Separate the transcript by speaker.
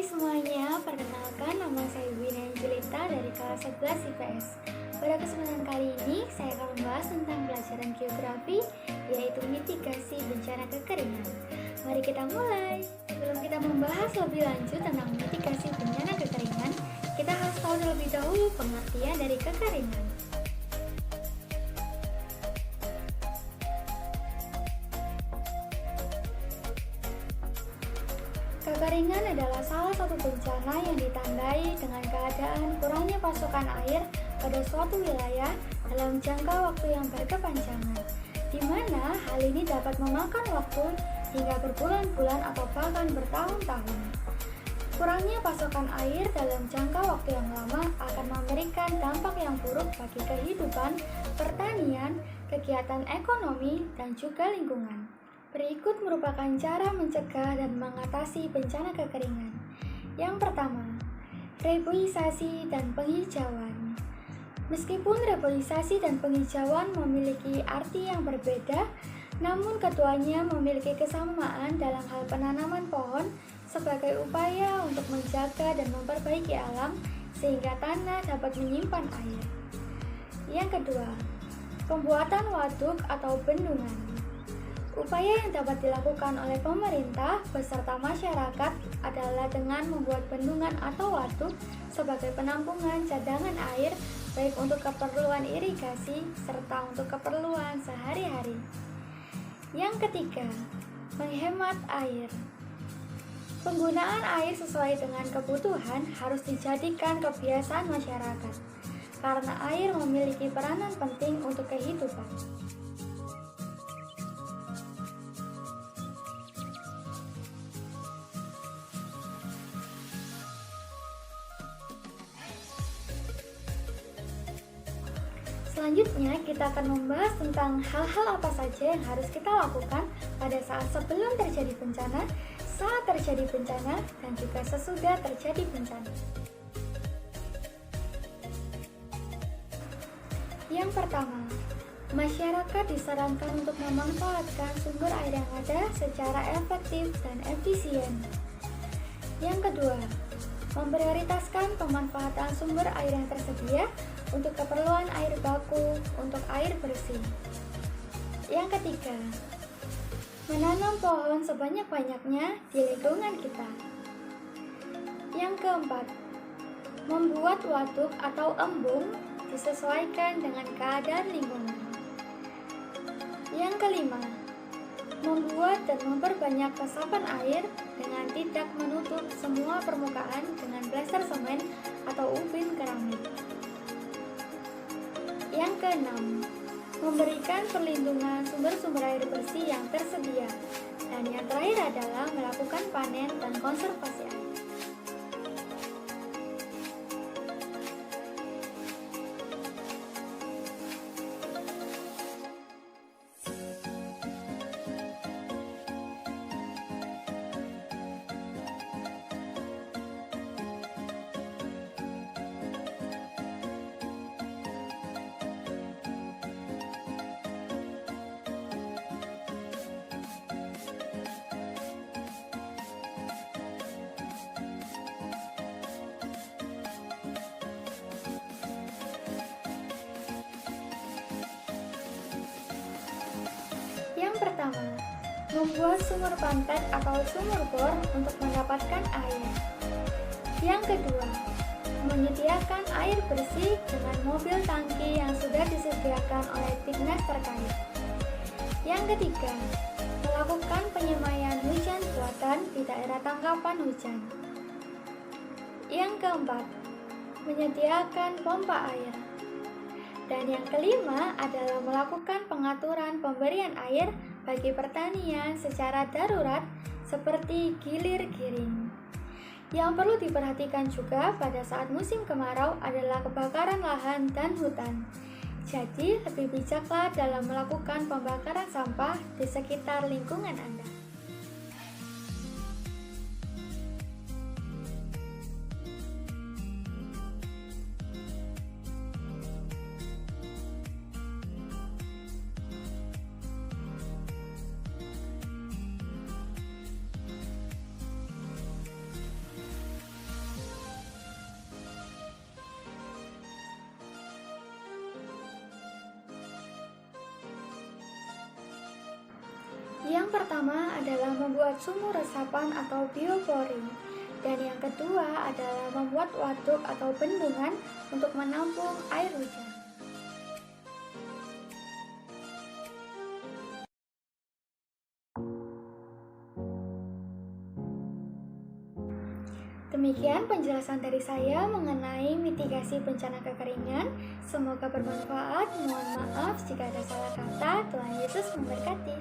Speaker 1: Hai semuanya, perkenalkan nama saya Wina Angelita dari kelas 11 IPS. Pada kesempatan kali ini, saya akan membahas tentang pelajaran geografi, yaitu mitigasi bencana kekeringan. Mari kita mulai. Sebelum kita membahas lebih lanjut tentang mitigasi bencana kekeringan, kita harus tahu terlebih dahulu pengertian dari kekeringan. Kekeringan adalah salah satu bencana yang ditandai dengan keadaan kurangnya pasokan air pada suatu wilayah dalam jangka waktu yang berkepanjangan, di mana hal ini dapat memakan waktu hingga berbulan-bulan atau bahkan bertahun-tahun. Kurangnya pasokan air dalam jangka waktu yang lama akan memberikan dampak yang buruk bagi kehidupan, pertanian, kegiatan ekonomi, dan juga lingkungan. Berikut merupakan cara mencegah dan mengatasi bencana kekeringan. Yang pertama, reboisasi dan penghijauan. Meskipun reboisasi dan penghijauan memiliki arti yang berbeda, namun keduanya memiliki kesamaan dalam hal penanaman pohon sebagai upaya untuk menjaga dan memperbaiki alam sehingga tanah dapat menyimpan air. Yang kedua, pembuatan waduk atau bendungan. Upaya yang dapat dilakukan oleh pemerintah beserta masyarakat adalah dengan membuat bendungan atau waduk sebagai penampungan cadangan air baik untuk keperluan irigasi serta untuk keperluan sehari-hari. Yang ketiga, menghemat air. Penggunaan air sesuai dengan kebutuhan harus dijadikan kebiasaan masyarakat karena air memiliki peranan penting untuk kehidupan. Selanjutnya, kita akan membahas tentang hal-hal apa saja yang harus kita lakukan pada saat sebelum terjadi bencana, saat terjadi bencana, dan juga sesudah terjadi bencana. Yang pertama, masyarakat disarankan untuk memanfaatkan sumber air yang ada secara efektif dan efisien. Yang kedua, memprioritaskan pemanfaatan sumber air yang tersedia untuk keperluan air baku, untuk air bersih. Yang ketiga, menanam pohon sebanyak-banyaknya di lingkungan kita. Yang keempat, membuat waduk atau embung disesuaikan dengan keadaan lingkungan. Yang kelima, membuat dan memperbanyak resapan air dengan tidak menutup semua permukaan dengan plester semen atau ubin keramik. Yang keenam, memberikan perlindungan sumber-sumber air bersih yang tersedia. Dan yang terakhir adalah melakukan panen dan konservasi air. Yang pertama, membuat sumur pantek atau sumur bor untuk mendapatkan air. Yang kedua, menyediakan air bersih dengan mobil tangki yang sudah disediakan oleh dinas terkait. Yang ketiga, melakukan penyemaian hujan buatan di daerah tangkapan hujan. Yang keempat, menyediakan pompa air. Dan yang kelima adalah melakukan pengaturan pemberian air bagi pertanian secara darurat seperti gilir giring. Yang perlu diperhatikan juga pada saat musim kemarau adalah kebakaran lahan dan hutan. Jadi lebih bijaklah dalam melakukan pembakaran sampah di sekitar lingkungan Anda. Yang pertama adalah membuat sumur resapan atau biopori, dan yang kedua adalah membuat waduk atau bendungan untuk menampung air hujan. Demikian penjelasan dari saya mengenai mitigasi bencana kekeringan. Semoga bermanfaat. Mohon maaf jika ada salah kata. Tuhan Yesus memberkati.